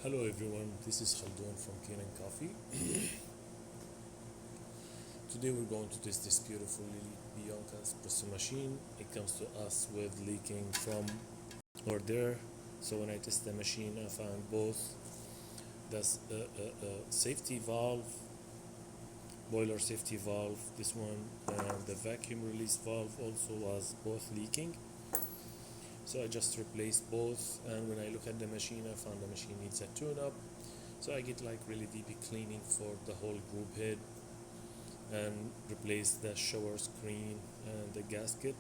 Hello everyone, this is Khaldun from Kanen Coffee. Today we're going to test this beautiful Lelit Bianca Espresso machine. It comes to us with leaking from or there. So when I test the machine, I found both the safety valve, boiler safety valve, this one, and the vacuum release valve also was both leaking. So I just replaced both, and when I look at the machine, I found the machine needs a tune-up. So I get like really deep cleaning for the whole group head and replace the shower screen and the gasket.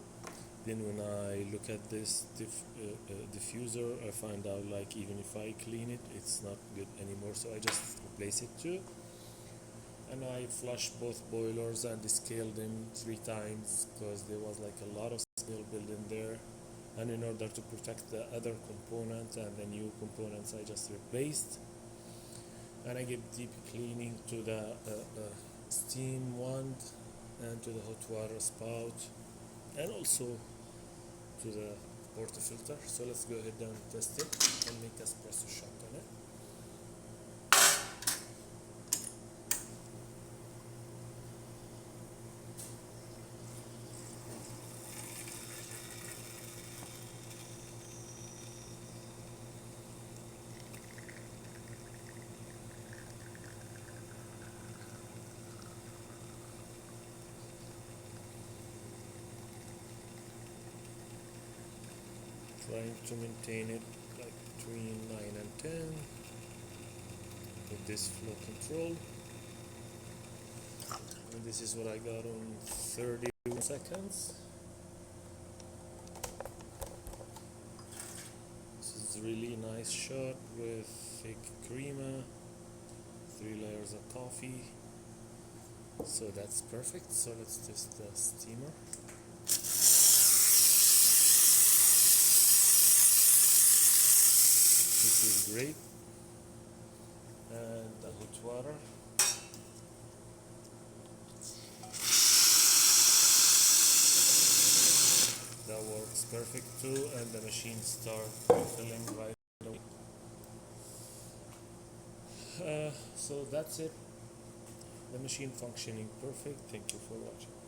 Then when I look at this diffuser, I find out like even if I clean it, it's not good anymore. So I just replace it too. And I flushed both boilers and descaled them 3 times because there was like a lot of scale built in there. And in order to protect the other components and the new components, I just replaced. And I give deep cleaning to the steam wand and to the hot water spout and also to the portafilter. So let's go ahead and test it and make a espresso shot on it. Trying to maintain it like between 9 and 10 with this flow control. And this is what I got on 31 seconds. This is a really nice shot with thick crema, 3 layers of coffee. So that's perfect. So let's test the steamer. This is great. And the hot water. That works perfect too, and the machine starts refilling right away. So that's it. The machine functioning perfect. Thank you for watching.